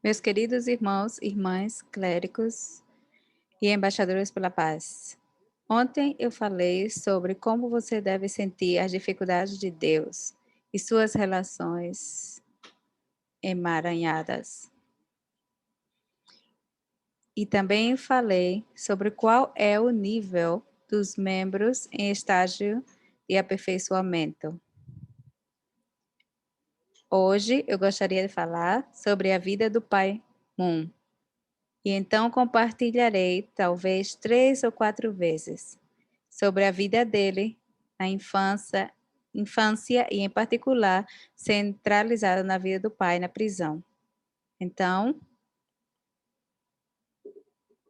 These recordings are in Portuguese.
Meus queridos irmãos, irmãs, clérigos e embaixadores pela paz. Ontem eu falei sobre como você deve sentir as dificuldades de Deus e suas relações emaranhadas. E também falei sobre qual é o nível dos membros em estágio de aperfeiçoamento. Hoje eu gostaria de falar sobre a vida do pai Moon. E então compartilharei talvez 3 ou 4 vezes sobre a vida dele na infância e em particular centralizada na vida do pai na prisão. Então,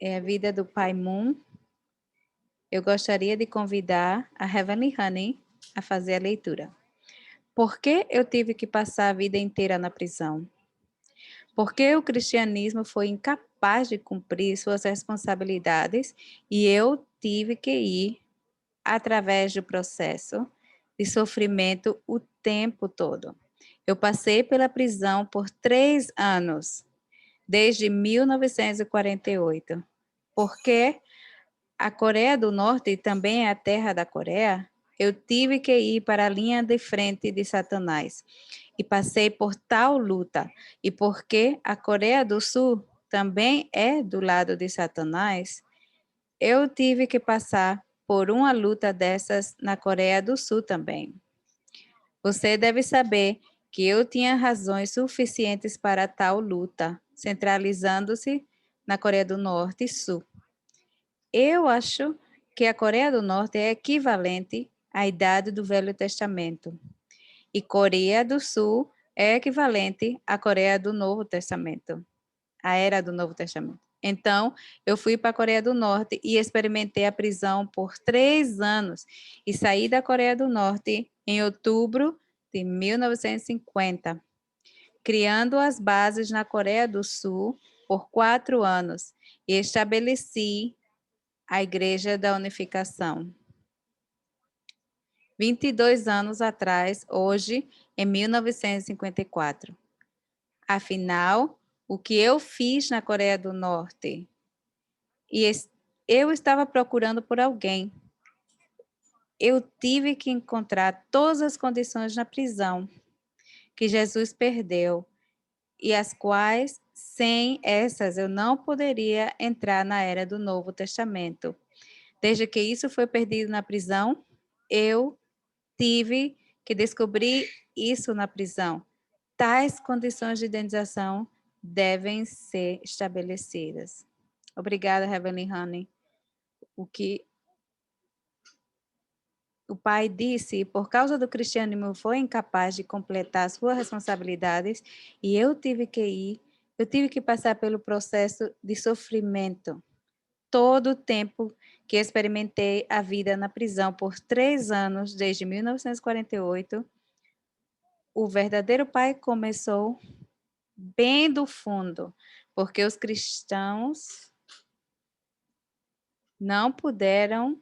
é a vida do pai Moon. Eu gostaria de convidar a Heavenly Honey a fazer a leitura. Por que eu tive que passar a vida inteira na prisão? Porque o cristianismo foi incapaz de cumprir suas responsabilidades e eu tive que ir através do processo de sofrimento o tempo todo. Eu passei pela prisão por 3 anos, desde 1948. Porque a Coreia do Norte também é a terra da Coreia, eu tive que ir para a linha de frente de Satanás. E passei por tal luta. E porque a Coreia do Sul também é do lado de Satanás, eu tive que passar por uma luta dessas na Coreia do Sul também. Você deve saber que eu tinha razões suficientes para tal luta, centralizando-se na Coreia do Norte e Sul. Eu acho que a Coreia do Norte é equivalente à idade do Velho Testamento. E Coreia do Sul é equivalente à Coreia do Novo Testamento, a era do Novo Testamento. Então, eu fui para a Coreia do Norte e experimentei a prisão por 3 anos e saí da Coreia do Norte em outubro de 1950, criando as bases na Coreia do Sul por 4 anos e estabeleci a Igreja da Unificação. 22 anos atrás, hoje, em 1954. Afinal, o que eu fiz na Coreia do Norte? Eu estava procurando por alguém. Eu tive que encontrar todas as condições na prisão que Jesus perdeu e as quais, sem essas, eu não poderia entrar na era do Novo Testamento. Desde que isso foi perdido na prisão, eu tive que descobrir isso na prisão. Tais condições de indenização devem ser estabelecidas. Obrigada, Heavenly Honey. O que o pai disse, por causa do cristianismo, foi incapaz de completar suas responsabilidades e eu tive que passar pelo processo de sofrimento. Todo o tempo que experimentei a vida na prisão por 3 anos, desde 1948, o verdadeiro pai começou bem do fundo, porque os cristãos não puderam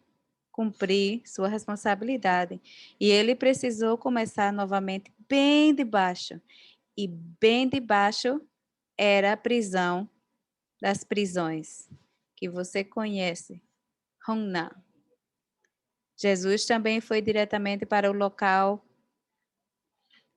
cumprir sua responsabilidade. E ele precisou começar novamente bem de baixo. E bem de baixo era a prisão das prisões, que você conhece, Hongna. Jesus também foi diretamente para o local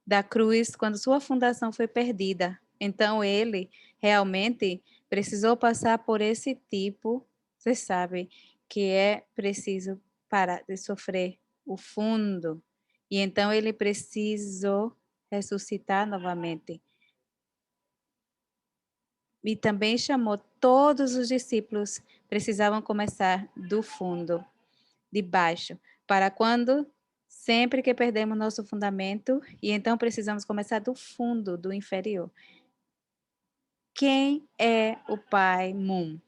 da cruz quando sua fundação foi perdida. Então ele realmente precisou passar por esse tipo, você sabe, que é preciso parar de sofrer o fundo. E então ele precisou ressuscitar novamente. E também chamou todos os discípulos, precisavam começar do fundo, de baixo, para quando sempre que perdemos nosso fundamento, e então precisamos começar do fundo, do inferior. Quem é o pai Moon?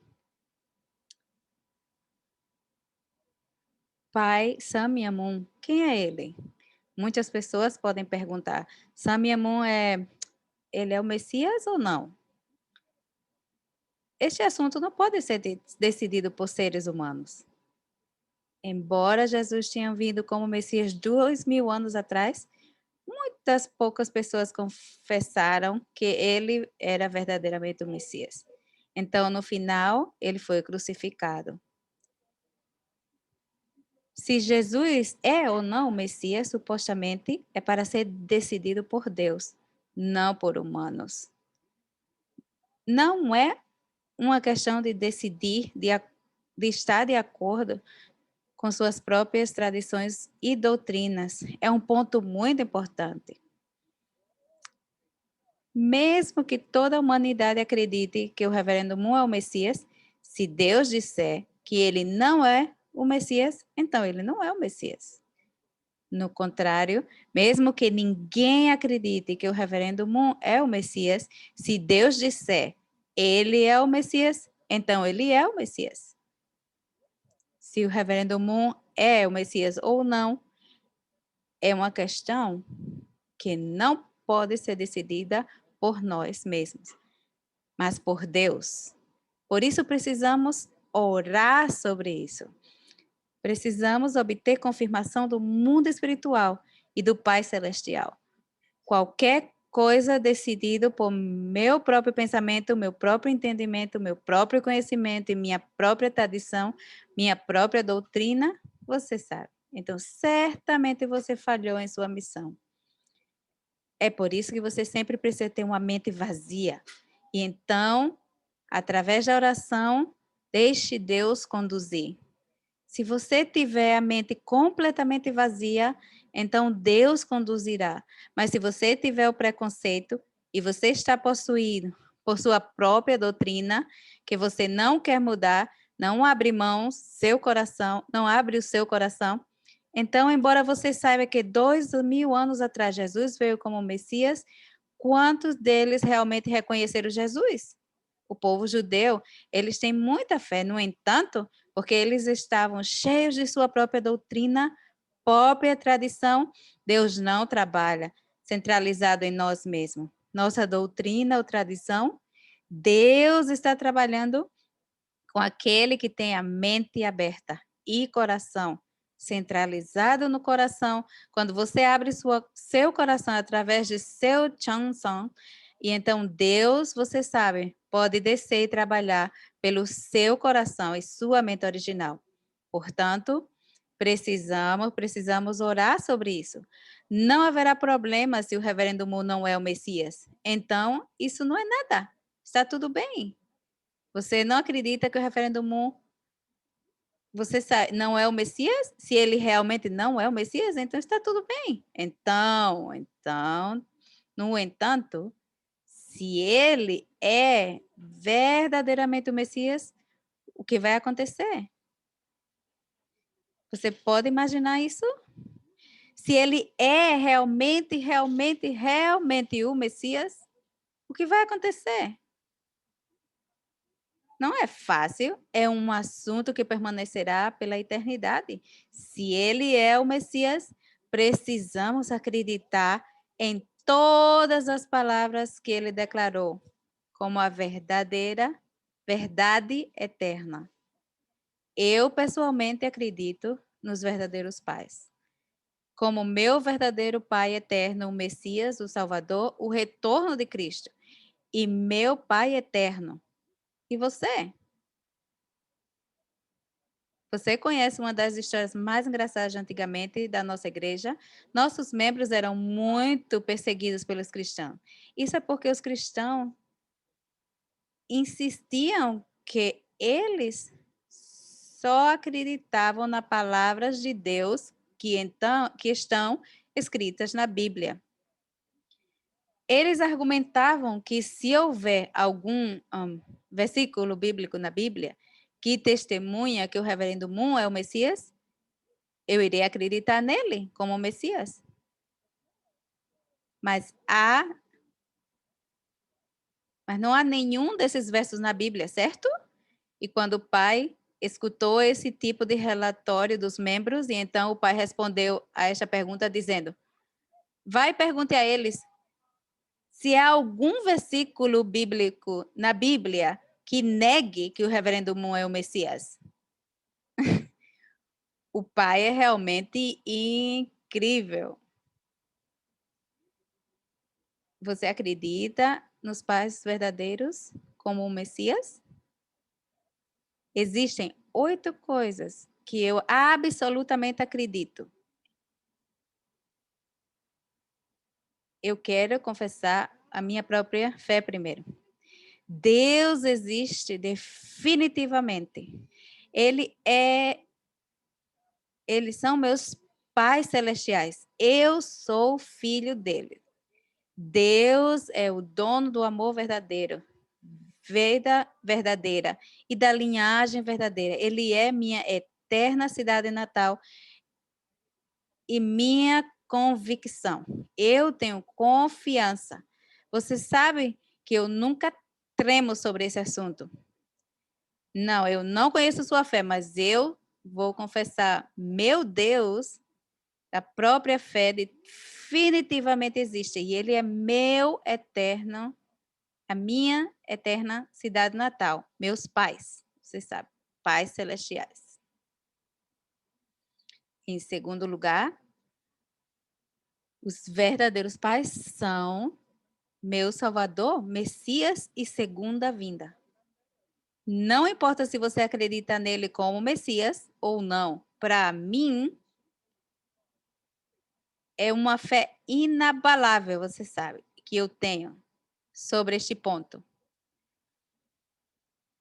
Pai Samya Moon, quem é ele? Muitas pessoas podem perguntar, Samya Moon ele é o Messias ou não? Este assunto não pode ser decidido por seres humanos. Embora Jesus tenha vindo como Messias 2000 anos atrás, muitas poucas pessoas confessaram que ele era verdadeiramente o Messias. Então, no final, ele foi crucificado. Se Jesus é ou não o Messias, supostamente é para ser decidido por Deus, não por humanos. Não é uma questão de decidir, de estar de acordo com suas próprias tradições e doutrinas. É um ponto muito importante. Mesmo que toda a humanidade acredite que o reverendo Moon é o Messias, se Deus disser que ele não é o Messias, então ele não é o Messias. No contrário, mesmo que ninguém acredite que o reverendo Moon é o Messias, se Deus disser ele é o Messias, então ele é o Messias. Se o reverendo Moon é o Messias ou não, é uma questão que não pode ser decidida por nós mesmos, mas por Deus. Por isso precisamos orar sobre isso. Precisamos obter confirmação do mundo espiritual e do Pai Celestial. Qualquer coisa decidida por meu próprio pensamento, meu próprio entendimento, meu próprio conhecimento e minha própria tradição, minha própria doutrina, você sabe. Então, certamente você falhou em sua missão. É por isso que você sempre precisa ter uma mente vazia. E então, através da oração, deixe Deus conduzir. Se você tiver a mente completamente vazia, então Deus conduzirá. Mas se você tiver o preconceito e você está possuído por sua própria doutrina, que você não quer mudar, não abre mão, seu coração, não abre o seu coração, então, embora você saiba que 2000 anos atrás Jesus veio como Messias, quantos deles realmente reconheceram Jesus? O povo judeu, eles têm muita fé, no entanto, porque eles estavam cheios de sua própria doutrina, própria tradição, Deus não trabalha centralizado em nós mesmos. Nossa doutrina ou tradição, Deus está trabalhando com aquele que tem a mente aberta e coração centralizado no coração. Quando você abre seu coração através de seu chanson, e então Deus, você sabe, pode descer e trabalhar pelo seu coração e sua mente original. Portanto, precisamos orar sobre isso. Não haverá problema se o reverendo Moon não é o Messias. Então, isso não é nada. Está tudo bem. Você não acredita que o referendo Moon não é o Messias? Se ele realmente não é o Messias, então está tudo bem. No entanto, se ele é verdadeiramente o Messias, o que vai acontecer? Você pode imaginar isso? Se ele é realmente o Messias, o que vai acontecer? Não é fácil, é um assunto que permanecerá pela eternidade. Se ele é o Messias, precisamos acreditar em todas as palavras que ele declarou como a verdadeira verdade eterna. Eu pessoalmente acredito nos verdadeiros pais. Como meu verdadeiro Pai eterno, o Messias, o Salvador, o retorno de Cristo. E meu Pai eterno. E você? Você conhece uma das histórias mais engraçadas de antigamente da nossa igreja? Nossos membros eram muito perseguidos pelos cristãos. Isso é porque os cristãos insistiam que eles só acreditavam nas palavras de Deus que estão escritas na Bíblia. Eles argumentavam que se houver algum versículo bíblico na Bíblia que testemunha que o reverendo Moon é o Messias, eu irei acreditar nele como Messias. Mas não há nenhum desses versos na Bíblia, certo? E quando o pai escutou esse tipo de relatório dos membros, e então o pai respondeu a esta pergunta dizendo: vai e pergunte a eles se há algum versículo bíblico na Bíblia que negue que o reverendo Moon é o Messias. O pai é realmente incrível. Você acredita nos pais verdadeiros como o Messias? Existem 8 coisas que eu absolutamente acredito. Eu quero confessar a minha própria fé primeiro. Deus existe definitivamente. Eles são meus pais celestiais. Eu sou filho dele. Deus é o dono do amor verdadeiro, vida verdadeira e da linhagem verdadeira. Ele é minha eterna cidade natal e minha convicção. Eu tenho confiança. Você sabe que eu nunca tremo sobre esse assunto. Não, eu não conheço sua fé, mas eu vou confessar, meu Deus, a própria fé definitivamente existe e ele é meu eterno, a minha eterna cidade natal, meus pais, você sabe, pais celestiais. Em segundo lugar, os verdadeiros pais são meu Salvador, Messias e segunda vinda. Não importa se você acredita nele como Messias ou não, para mim é uma fé inabalável, você sabe, que eu tenho sobre este ponto.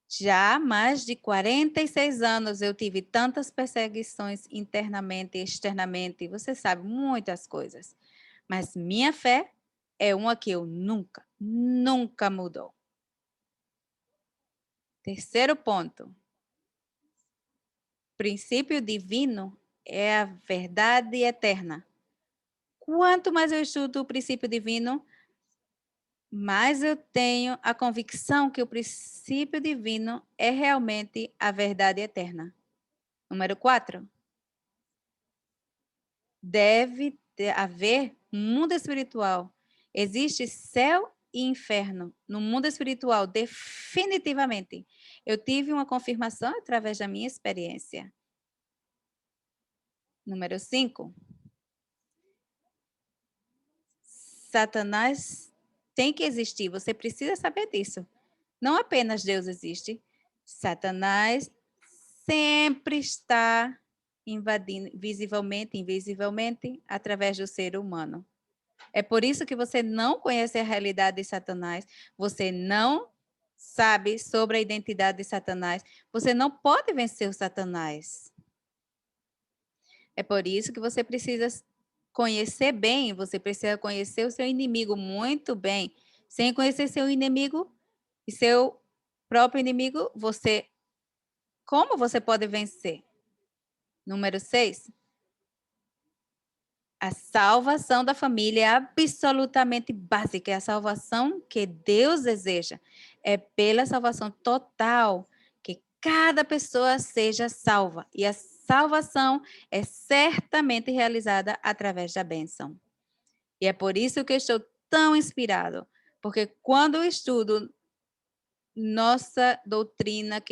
Já há mais de 46 anos eu tive tantas perseguições internamente e externamente, você sabe, muitas coisas. Mas minha fé é uma que eu nunca mudou. Terceiro ponto. Princípio divino é a verdade eterna. Quanto mais eu estudo o princípio divino, mais eu tenho a convicção que o princípio divino é realmente a verdade eterna. Número 4. Deve haver mundo espiritual. Existe céu e inferno no mundo espiritual, definitivamente. Eu tive uma confirmação através da minha experiência. Número 5. Satanás tem que existir, você precisa saber disso. Não apenas Deus existe, Satanás sempre está invadindo, visivelmente, invisivelmente, através do ser humano. É por isso que você não conhece a realidade de Satanás, você não sabe sobre a identidade de Satanás, você não pode vencer o Satanás. É por isso que você precisa conhecer bem, você precisa conhecer o seu inimigo muito bem. Sem conhecer seu inimigo e seu próprio inimigo, como você pode vencer? Número 6. A salvação da família é absolutamente básica, é a salvação que Deus deseja. É pela salvação total que cada pessoa seja salva. E a salvação é certamente realizada através da bênção. E é por isso que eu estou tão inspirado, porque quando eu estudo nossa doutrina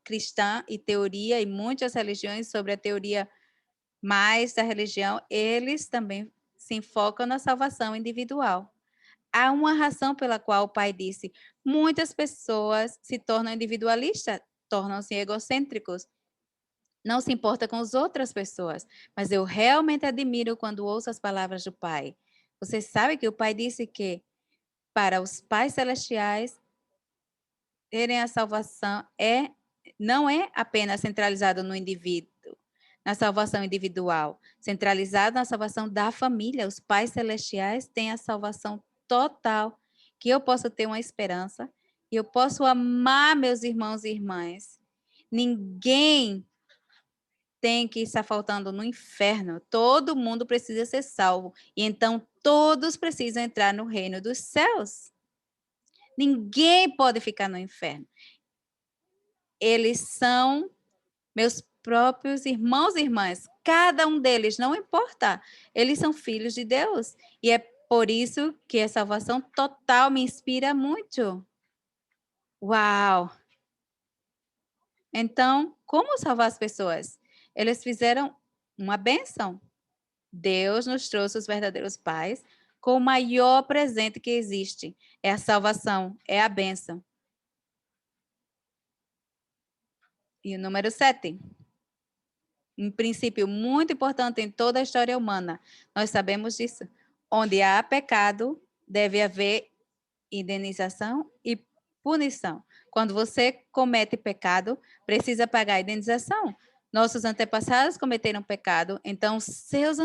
cristã e teoria, e muitas religiões sobre a teoria mais da religião, eles também se enfocam na salvação individual. Há uma razão pela qual o pai disse: muitas pessoas se tornam individualistas, tornam-se egocêntricos, não se importa com as outras pessoas. Mas eu realmente admiro quando ouço as palavras do pai. Você sabe que o pai disse que para os pais celestiais terem a salvação não é apenas centralizado no indivíduo, na salvação individual, centralizado na salvação da família. Os pais celestiais têm a salvação total, que eu posso ter uma esperança e eu posso amar meus irmãos e irmãs. Ninguém tem que estar faltando no inferno. Todo mundo precisa ser salvo. E então todos precisam entrar no reino dos céus. Ninguém pode ficar no inferno. Eles são meus próprios irmãos e irmãs. Cada um deles, não importa. Eles são filhos de Deus. E é por isso que a salvação total me inspira muito. Uau! Então, como salvar as pessoas? Eles fizeram uma bênção. Deus nos trouxe os verdadeiros pais com o maior presente que existe. É a salvação, é a bênção. E o número 7. Um princípio muito importante em toda a história humana. Nós sabemos disso. Onde há pecado, deve haver indenização e punição. Quando você comete pecado, precisa pagar a indenização. Nossos antepassados cometeram pecado, então seus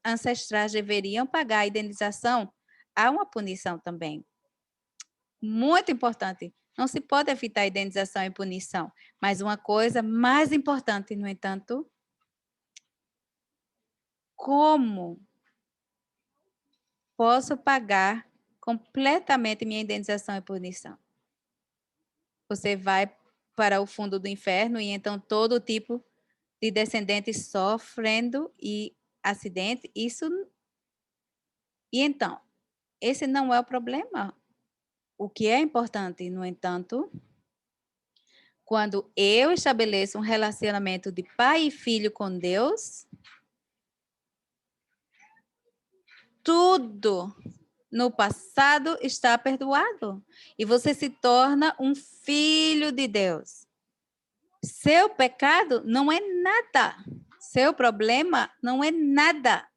ancestrais deveriam pagar a indenização. Há uma punição também. Muito importante. Não se pode evitar indenização e punição. Mas uma coisa mais importante, no entanto, como posso pagar completamente minha indenização e punição? Você vai para o fundo do inferno e então todo tipo de descendentes sofrendo e acidente, isso. E então, esse não é o problema. O que é importante, no entanto, quando eu estabeleço um relacionamento de pai e filho com Deus, tudo no passado está perdoado e você se torna um filho de Deus. Seu pecado não é nada. Seu problema não é nada.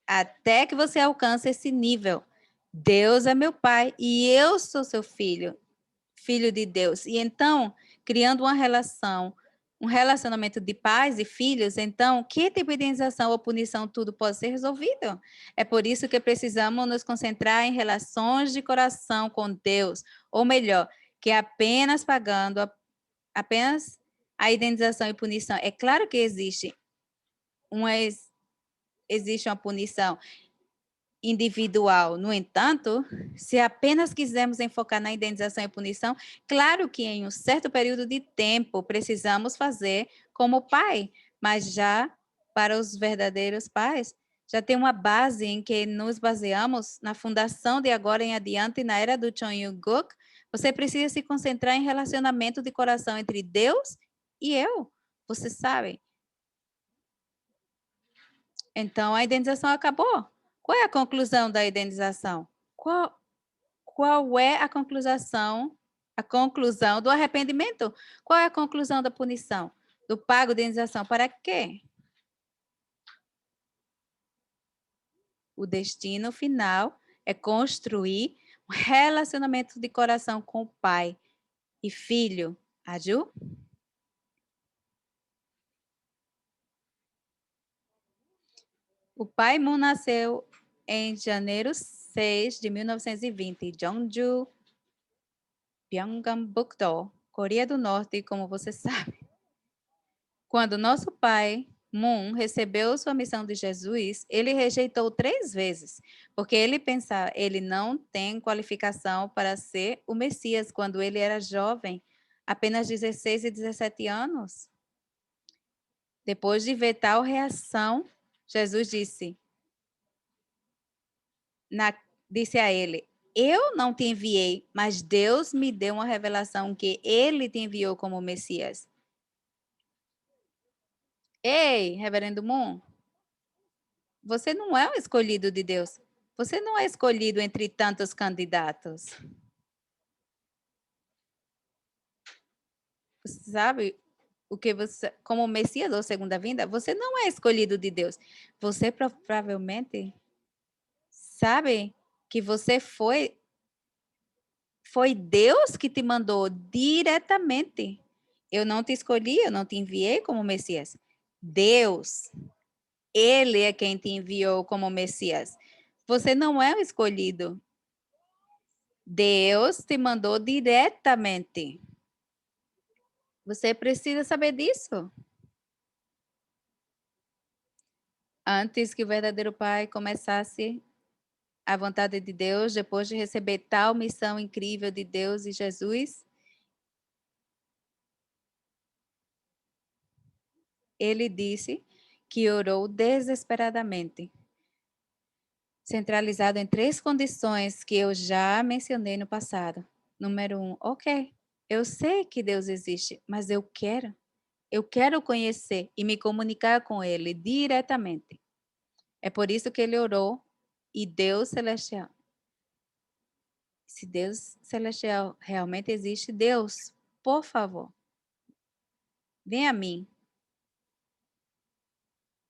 Até que você alcance esse nível. Deus é meu pai e eu sou seu filho, filho de Deus. E então, criando uma relação, um relacionamento de pais e filhos, então, que tipo de indenização ou punição tudo pode ser resolvido? É por isso que precisamos nos concentrar em relações de coração com Deus, ou melhor, que apenas pagando apenas a indenização e punição. É claro que existe uma punição individual. No entanto, se apenas quisermos enfocar na indenização e punição, claro que em um certo período de tempo precisamos fazer como pai, mas já para os verdadeiros pais, já tem uma base em que nos baseamos na fundação de agora em adiante, na era do Chon Yu-guk. Você precisa se concentrar em relacionamento de coração entre Deus e eu. Você sabe? Então, a indenização acabou. Qual é a conclusão da indenização? Qual é a conclusão do arrependimento? Qual é a conclusão da punição? Do pago de indenização? Para quê? O destino final é construir um relacionamento de coração com o pai e filho. Aju? O pai Moon nasceu em janeiro 6 de 1920, Jeonju, Pyeongangbuk-do, Coreia do Norte, como você sabe. Quando nosso pai, Moon, recebeu sua missão de Jesus, ele rejeitou 3 vezes, porque ele pensava, ele não tem qualificação para ser o Messias quando ele era jovem, apenas 16 e 17 anos. Depois de ver tal reação, Jesus disse a ele, eu não te enviei, mas Deus me deu uma revelação que ele te enviou como Messias. Ei, Reverendo Moon, você não é um escolhido de Deus. Você não é escolhido entre tantos candidatos. Você sabe o que você, como Messias ou segunda vinda, você não é escolhido de Deus. Você provavelmente sabe que você foi Deus que te mandou diretamente. Eu não te escolhi, eu não te enviei como Messias. Deus, ele é quem te enviou como Messias. Você não é o escolhido. Deus te mandou diretamente. Você precisa saber disso. Antes que o verdadeiro Pai começasse a vontade de Deus, depois de receber tal missão incrível de Deus e Jesus, ele disse que orou desesperadamente, centralizado em 3 condições que eu já mencionei no passado. Número 1, ok, eu sei que Deus existe, mas eu quero conhecer e me comunicar com Ele diretamente. É por isso que ele orou e Deus celestial. Se Deus celestial realmente existe, Deus, por favor, venha a mim.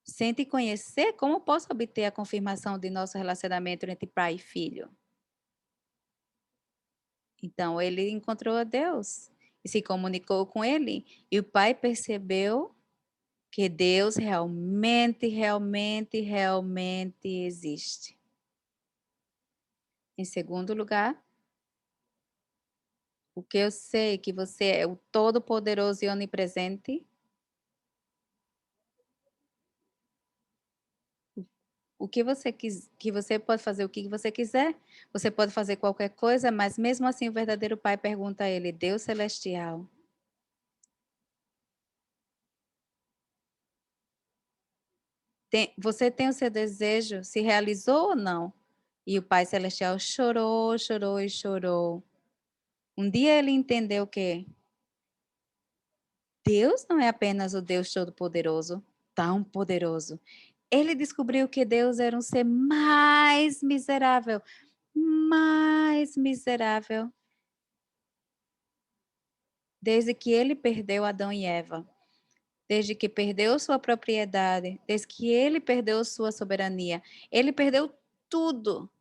Sente conhecer como posso obter a confirmação de nosso relacionamento entre pai e filho. Então ele encontrou a Deus e se comunicou com ele, e o pai percebeu que Deus realmente, realmente, realmente existe. Em segundo lugar, o que eu sei que você é o todo-poderoso e onipresente. O que você que você pode fazer o que você quiser, você pode fazer qualquer coisa, mas mesmo assim o verdadeiro pai pergunta a ele: Deus celestial, você tem o seu desejo, se realizou ou não? E o pai celestial chorou, chorou e chorou. Um dia ele entendeu que Deus não é apenas o Deus todo-poderoso, tão poderoso. Ele descobriu que Deus era um ser mais miserável, desde que ele perdeu Adão e Eva, desde que perdeu sua propriedade, desde que ele perdeu sua soberania. Ele perdeu tudo.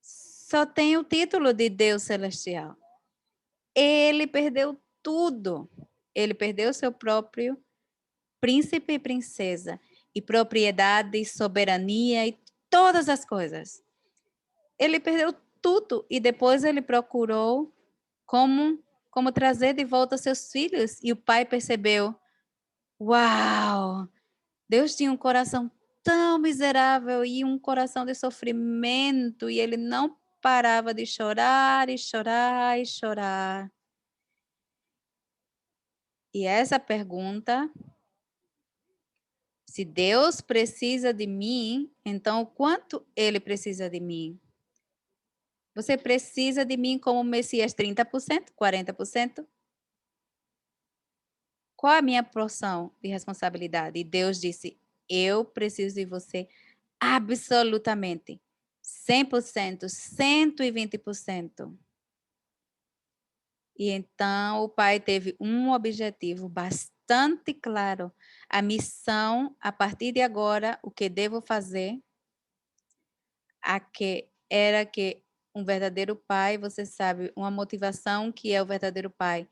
Só tem o título de Deus celestial. Ele perdeu tudo. Ele perdeu seu próprio príncipe e princesa, e propriedade, soberania e todas as coisas. Ele perdeu tudo e depois ele procurou como trazer de volta seus filhos, e o pai percebeu: uau! Deus tinha um coração tão miserável e um coração de sofrimento, e ele não parava de chorar e chorar e chorar. E essa pergunta, se Deus precisa de mim, então o quanto ele precisa de mim? Você precisa de mim como Messias 30%, 40%? Qual a minha porção de responsabilidade? E Deus disse: eu preciso de você absolutamente, 100%, 120%. E então o pai teve um objetivo bastante claro. A missão, a partir de agora, o que devo fazer, era que um verdadeiro pai, você sabe, uma motivação que é o verdadeiro pai.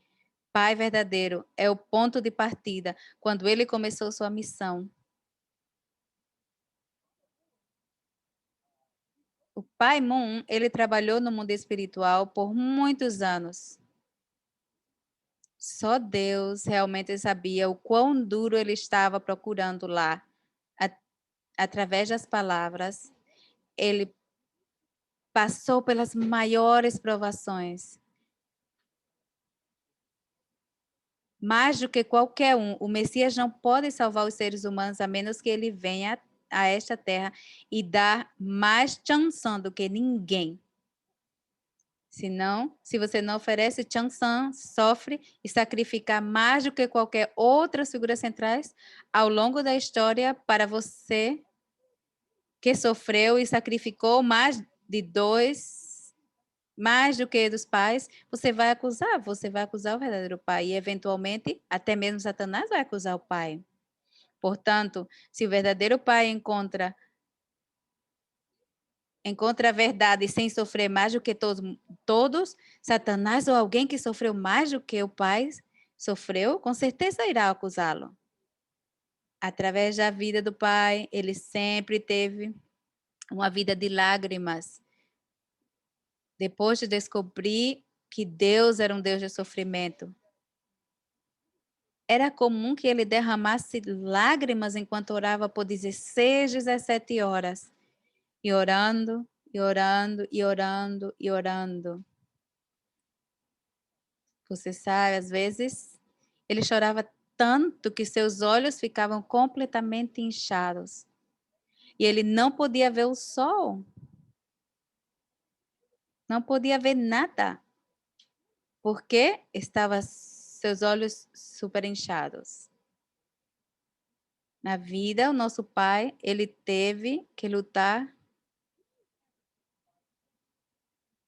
Pai verdadeiro é o ponto de partida quando ele começou sua missão. O pai Moon, ele trabalhou no mundo espiritual por muitos anos. Só Deus realmente sabia o quão duro ele estava procurando lá. Através das palavras, ele passou pelas maiores provações. Mais do que qualquer um, o Messias não pode salvar os seres humanos a menos que ele venha a esta terra e dar mais chanson do que ninguém. Senão, se você não oferece chanson, sofre e sacrifica mais do que qualquer outra figura centrais ao longo da história para você que sofreu e sacrificou mais de dois, mais do que dos pais, você vai acusar o verdadeiro pai e eventualmente até mesmo Satanás vai acusar o pai. Portanto, se o verdadeiro pai encontra a verdade sem sofrer mais do que todos, Satanás ou alguém que sofreu mais do que o pai sofreu, com certeza irá acusá-lo. Através da vida do pai, ele sempre teve uma vida de lágrimas. Depois de descobrir que Deus era um Deus de sofrimento, era comum que ele derramasse lágrimas enquanto orava por 16, 17 horas, e orando, e orando, e orando, e orando. Você sabe, às vezes, ele chorava tanto que seus olhos ficavam completamente inchados. E ele não podia ver o sol, não podia ver nada, porque estavam seus olhos super inchados. Na vida, o nosso pai, ele teve que lutar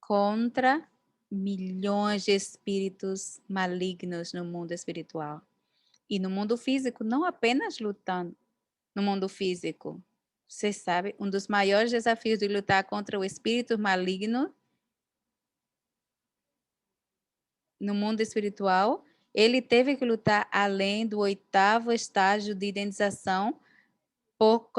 contra milhões de espíritos malignos no mundo espiritual. E no mundo físico, não apenas lutando no mundo físico. Você sabe, um dos maiores desafios de lutar contra o espírito maligno no mundo espiritual, ele teve que lutar além do 8º estágio de identização por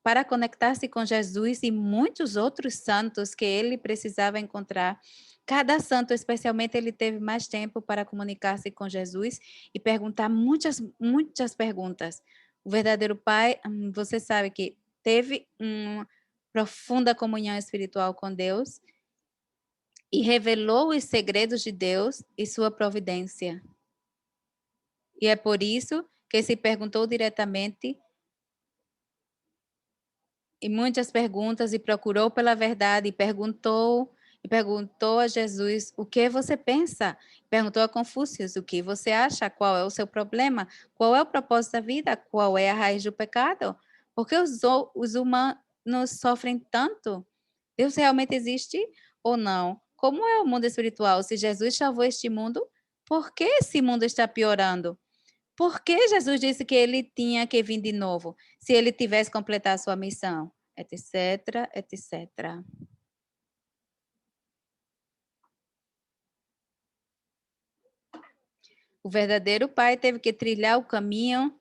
para conectar-se com Jesus e muitos outros santos que ele precisava encontrar. Cada santo, especialmente, ele teve mais tempo para comunicar-se com Jesus e perguntar muitas perguntas. O verdadeiro Pai, você sabe que teve uma profunda comunhão espiritual com Deus e revelou os segredos de Deus e sua providência. E é por isso que se perguntou diretamente e muitas perguntas e procurou pela verdade e perguntou a Jesus: "O que você pensa?" Perguntou a Confúcio: "O que você acha? Qual é o seu problema? Qual é o propósito da vida? Qual é a raiz do pecado? Por que os humanos sofrem tanto? Deus realmente existe ou não? Como é o mundo espiritual? Se Jesus salvou este mundo, por que esse mundo está piorando? Por que Jesus disse que ele tinha que vir de novo, se ele tivesse completado sua missão? Etc, etc. O verdadeiro pai teve que trilhar o caminho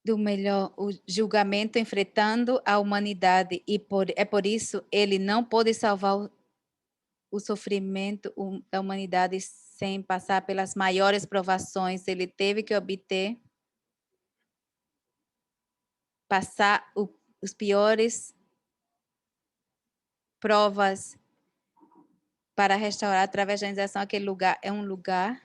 do melhor, o julgamento enfrentando a humanidade, e é por isso ele não pôde salvar o sofrimento da humanidade sem passar pelas maiores provações. Ele teve que passar os piores provas para restaurar através da organização aquele lugar. É um lugar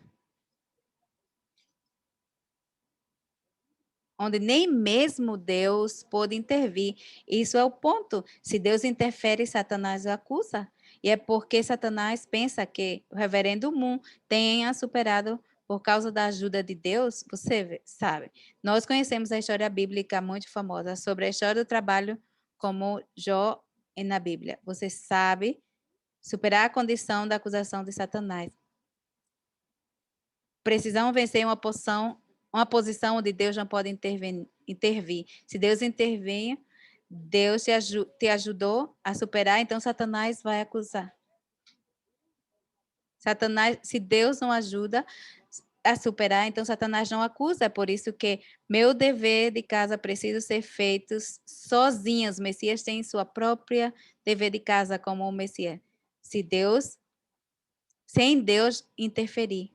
onde nem mesmo Deus pôde intervir. Isso é o ponto. Se Deus interfere, Satanás o acusa. E é porque Satanás pensa que o reverendo Moon tenha superado por causa da ajuda de Deus. Você sabe, nós conhecemos a história bíblica muito famosa sobre a história do trabalho como Jó na Bíblia. Você sabe superar a condição da acusação de Satanás. Precisamos vencer uma posição onde Deus não pode intervir. Se Deus intervém, Deus te ajudou a superar, então Satanás vai acusar. Satanás, se Deus não ajuda a superar, então Satanás não acusa. É por isso que meu dever de casa precisa ser feito sozinhos. O Messias tem sua própria dever de casa como o Messias. Sem Deus interferir.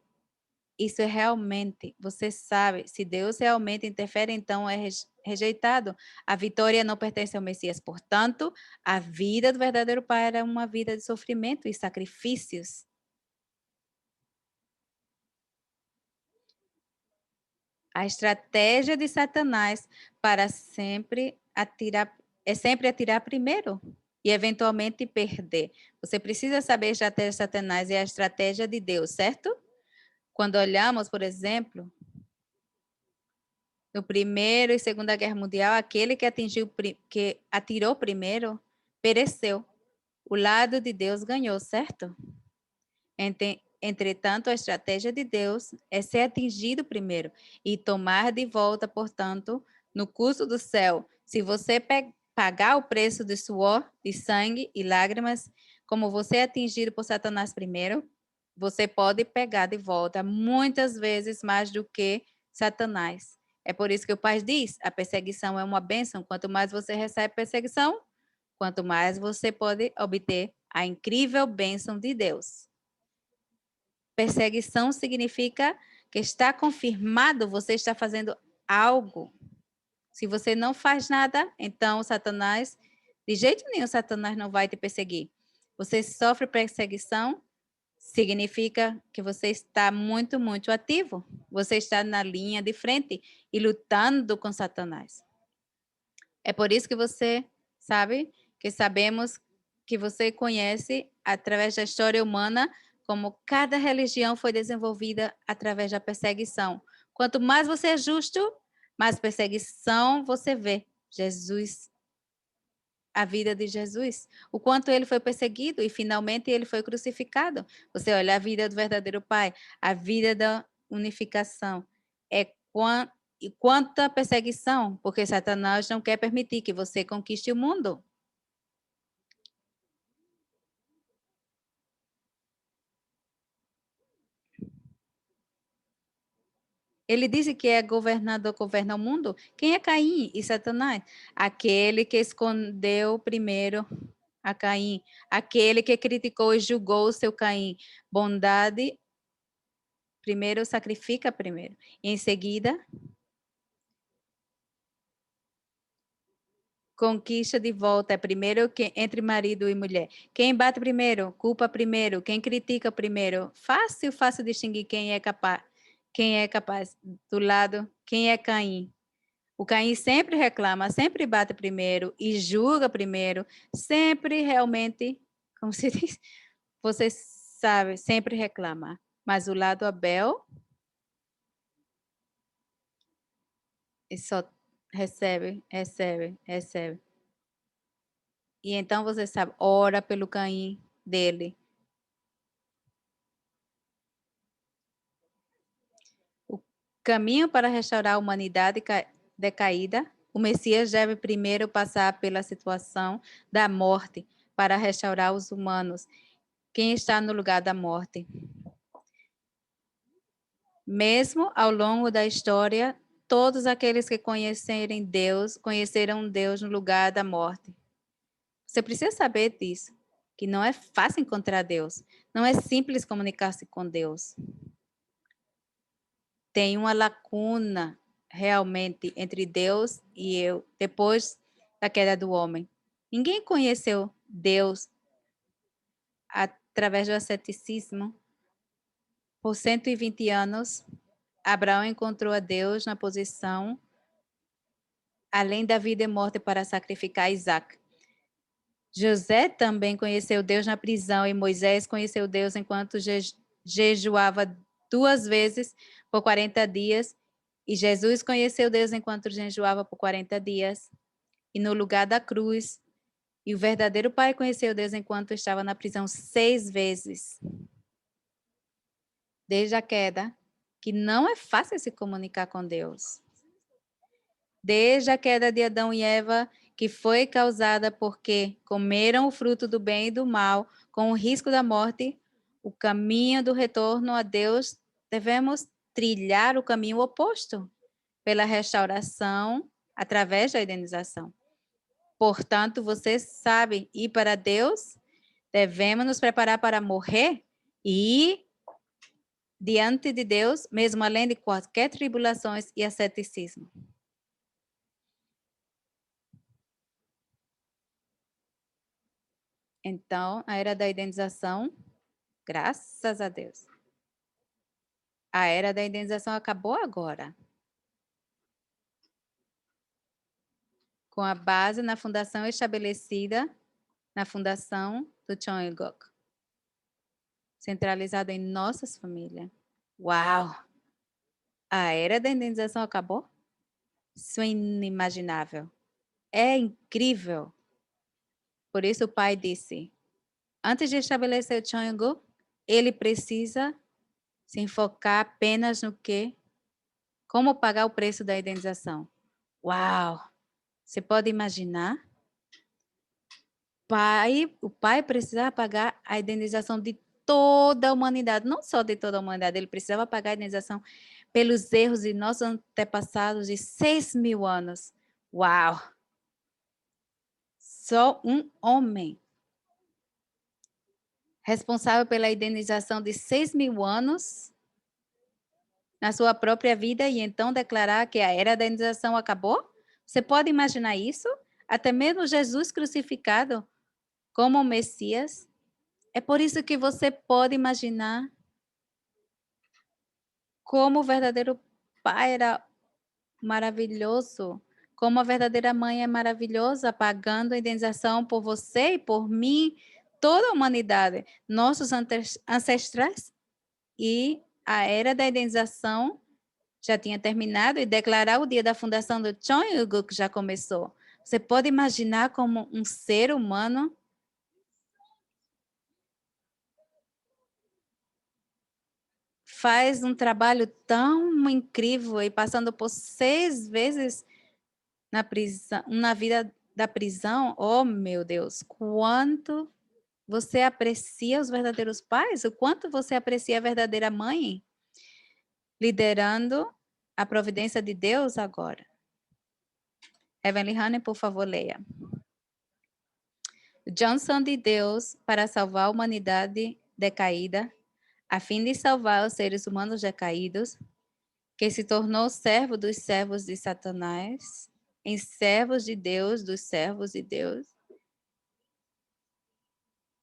Isso é realmente, você sabe, se Deus realmente interfere, então é rejeitado. A vitória não pertence ao Messias. Portanto, a vida do verdadeiro Pai era uma vida de sofrimento e sacrifícios. A estratégia de Satanás para é sempre atirar primeiro e eventualmente perder. Você precisa saber a estratégia de Satanás e a estratégia de Deus, certo? Quando olhamos, por exemplo, no Primeiro e Segunda Guerra Mundial, aquele que atirou primeiro, pereceu. O lado de Deus ganhou, certo? Entretanto, a estratégia de Deus é ser atingido primeiro e tomar de volta, portanto, no curso do céu. Se você pagar o preço de suor, de sangue e lágrimas, como você é atingido por Satanás primeiro, você pode pegar de volta muitas vezes mais do que Satanás. É por isso que o Pai diz: a perseguição é uma bênção. Quanto mais você recebe perseguição, quanto mais você pode obter a incrível bênção de Deus. Perseguição significa que está confirmado, você está fazendo algo. Se você não faz nada, então Satanás, de jeito nenhum, Satanás não vai te perseguir. Você sofre perseguição, significa que você está muito, muito ativo. Você está na linha de frente e lutando com Satanás. É por isso que você sabe, que sabemos que você conhece, através da história humana, como cada religião foi desenvolvida através da perseguição. Quanto mais você é justo, mais perseguição você vê. Jesus, a vida de Jesus, o quanto ele foi perseguido e finalmente ele foi crucificado. Você olha a vida do verdadeiro Pai, a vida da unificação. E quanta perseguição, porque Satanás não quer permitir que você conquiste o mundo. Ele disse que é governador, governa o mundo. Quem é Caim e Satanás? Aquele que escondeu primeiro a Caim, aquele que criticou e julgou o seu Caim. Bondade, primeiro sacrifica primeiro. E em seguida, conquista de volta. É primeiro que entre marido e mulher. Quem bate primeiro, culpa primeiro. Quem critica primeiro. Fácil distinguir quem é capaz. Quem é capaz do lado, quem é Caim. O Caim sempre reclama, sempre bate primeiro e julga primeiro, sempre realmente, como se diz, você sabe, sempre reclama. Mas o lado Abel, ele só recebe. E então você sabe, ora pelo Caim dele. O caminho para restaurar a humanidade decaída, o Messias deve primeiro passar pela situação da morte para restaurar os humanos. Quem está no lugar da morte? Mesmo ao longo da história, todos aqueles que conheceram Deus no lugar da morte. Você precisa saber disso, que não é fácil encontrar Deus, não é simples comunicar-se com Deus. Tem uma lacuna realmente entre Deus e eu, depois da queda do homem. Ninguém conheceu Deus através do asceticismo. Por 120 anos, Abraão encontrou a Deus na posição além da vida e morte para sacrificar Isaac. José também conheceu Deus na prisão e Moisés conheceu Deus enquanto jejuava 2 vezes por 40 dias e Jesus conheceu Deus enquanto jejuava por 40 dias e no lugar da cruz. E o verdadeiro Pai conheceu Deus enquanto estava na prisão 6 vezes. Desde a queda, que não é fácil se comunicar com Deus. Desde a queda de Adão e Eva, que foi causada porque comeram o fruto do bem e do mal, com o risco da morte, o caminho do retorno a Deus, devemos trilhar o caminho oposto, pela restauração, através da indenização. Portanto, você sabe, ir para Deus, devemos nos preparar para morrer e ir diante de Deus, mesmo além de qualquer tribulações e asceticismo. Então, a era da indenização, graças a Deus. A era da indenização acabou agora. Com a base na fundação estabelecida na fundação do Chongok. Centralizado em nossas famílias. Uau! A era da indenização acabou? Isso é inimaginável. É incrível. Por isso o pai disse, antes de estabelecer o Chongok, ele precisa se enfocar apenas no que? Como pagar o preço da indenização. Uau! Você pode imaginar? O pai precisava pagar a indenização de toda a humanidade, não só de toda a humanidade, ele precisava pagar a indenização pelos erros de nossos antepassados de 6.000 anos. Uau! Só um homem responsável pela indenização de 6.000 anos na sua própria vida e então declarar que a era da indenização acabou? Você pode imaginar isso? Até mesmo Jesus crucificado como o Messias. É por isso que você pode imaginar como o verdadeiro pai era maravilhoso, como a verdadeira mãe é maravilhosa, pagando a indenização por você e por mim, toda a humanidade, nossos ancestrais. E a era da indenização já tinha terminado e declarar o dia da fundação do Cheongguk já começou. Você pode imaginar como um ser humano faz um trabalho tão incrível e passando por 6 vezes na prisão, na vida da prisão. Oh, meu Deus, quanto você aprecia os verdadeiros pais? O quanto você aprecia a verdadeira mãe? Liderando a providência de Deus agora. Evelyn Honey, por favor, leia. Johnson de Deus para salvar a humanidade decaída, a fim de salvar os seres humanos decaídos, que se tornou servo dos servos de Satanás, em servos de Deus, dos servos de Deus.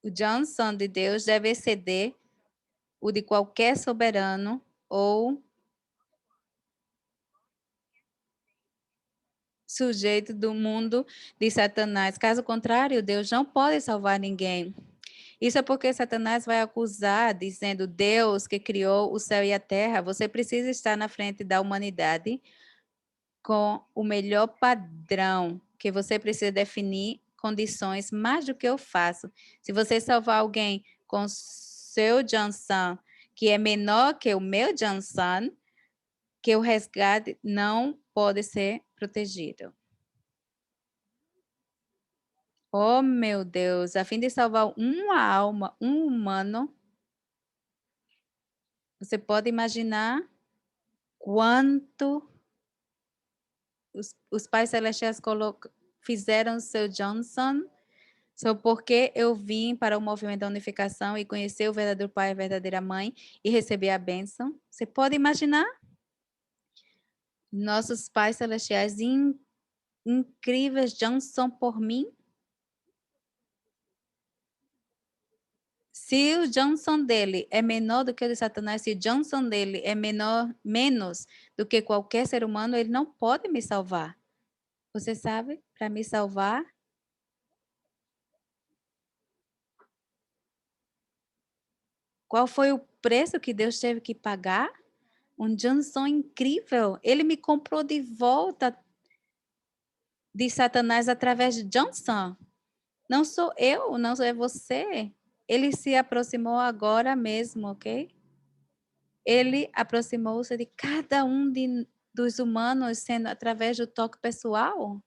O Johnson de Deus deve exceder o de qualquer soberano ou sujeito do mundo de Satanás. Caso contrário, Deus não pode salvar ninguém. Isso é porque Satanás vai acusar, dizendo: Deus que criou o céu e a terra, você precisa estar na frente da humanidade com o melhor padrão, que você precisa definir condições mais do que eu faço. Se você salvar alguém com seu Johnson, que é menor que o meu Johnson, que o resgate não pode ser protegido. Oh, meu Deus, a fim de salvar uma alma, um humano, você pode imaginar quanto os pais celestiais fizeram seu Johnson, só porque eu vim para o movimento da unificação e conhecer o verdadeiro pai e a verdadeira mãe e receber a bênção. Você pode imaginar? Nossos pais celestiais incríveis Johnson por mim. Se o Johnson dele é menor do que o de Satanás, se o Johnson dele é menos do que qualquer ser humano, ele não pode me salvar. Você sabe, para me salvar, qual foi o preço que Deus teve que pagar? Um Johnson incrível. Ele me comprou de volta de Satanás através de Johnson. Não sou eu, não é você. Ele se aproximou agora mesmo, ok? Ele aproximou-se de cada um dos humanos, sendo através do toque pessoal.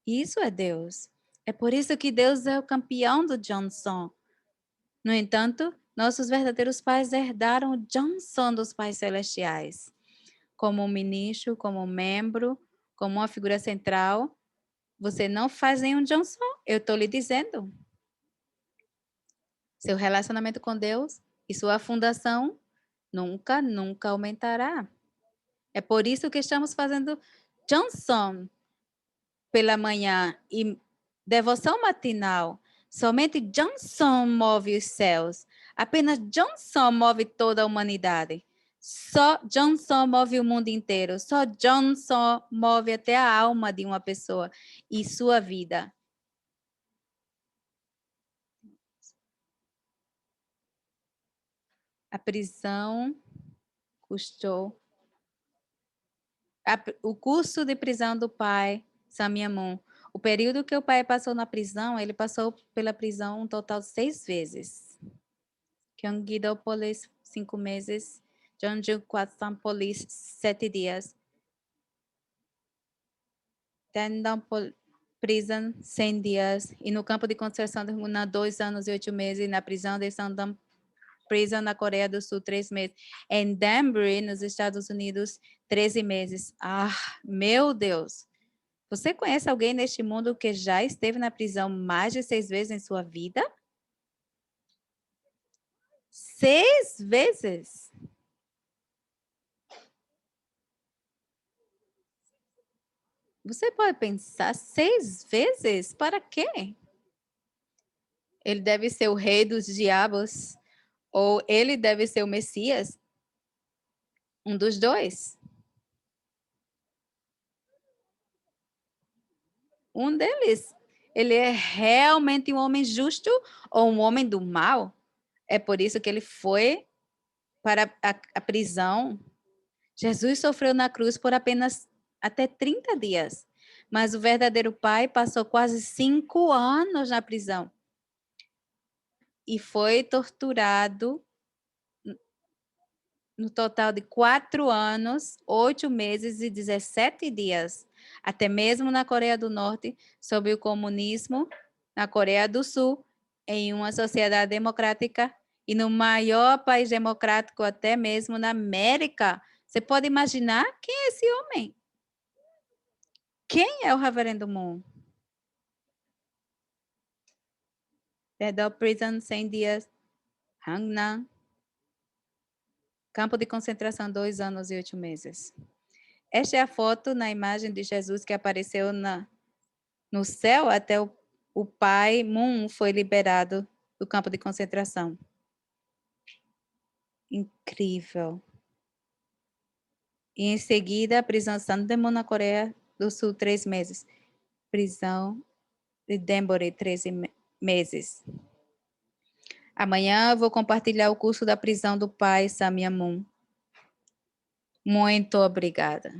Isso é Deus. É por isso que Deus é o campeão do Johnson. No entanto, nossos verdadeiros pais herdaram o Johnson dos pais celestiais. Como um ministro, como um membro, como uma figura central. Você não faz nenhum Johnson, eu estou lhe dizendo. Seu relacionamento com Deus e sua fundação nunca, nunca aumentará. É por isso que estamos fazendo Johnson pela manhã e devoção matinal. Somente Johnson move os céus. Apenas Johnson move toda a humanidade. Só Johnson move o mundo inteiro. Só Johnson move até a alma de uma pessoa e sua vida. A prisão custou. O curso de prisão do pai, Samia Moon. O período que o pai passou na prisão, ele passou pela prisão um total de 6 vezes. Gyeonggi-do Police, 5 meses. Jeonju Kwasan Police, 7 dias. Tendon Prison, 100 dias. E no campo de concentração de Huna, 2 anos e 8 meses. E na prisão de Sandam Prison, na Coreia do Sul, 3 meses. Em Danbury, nos Estados Unidos, 13 meses. Ah, meu Deus! Você conhece alguém neste mundo que já esteve na prisão mais de 6 vezes em sua vida? 6 vezes? Você pode pensar 6 vezes? Para quê? Ele deve ser o rei dos diabos? Ou ele deve ser o Messias? Um dos dois. Um deles. Ele é realmente um homem justo ou um homem do mal? É por isso que ele foi para a prisão. Jesus sofreu na cruz por apenas até 30 dias, mas o verdadeiro pai passou quase 5 anos na prisão e foi torturado no total de 4 anos, 8 meses e 17 dias, até mesmo na Coreia do Norte, sob o comunismo, na Coreia do Sul, em uma sociedade democrática e no maior país democrático até mesmo na América. Você pode imaginar quem é esse homem? Quem é o Reverendo Moon? Dead Prison, 100 dias, Hangnan, campo de concentração, 2 anos e 8 meses. Esta é a foto na imagem de Jesus que apareceu no céu até o pai Moon foi liberado do campo de concentração. Incrível. E em seguida, a prisão Sandemon na Coreia do Sul, 3 meses. Prisão de Denbori, 13 meses. Amanhã eu vou compartilhar o curso da prisão do pai Samia Moon. Muito obrigada.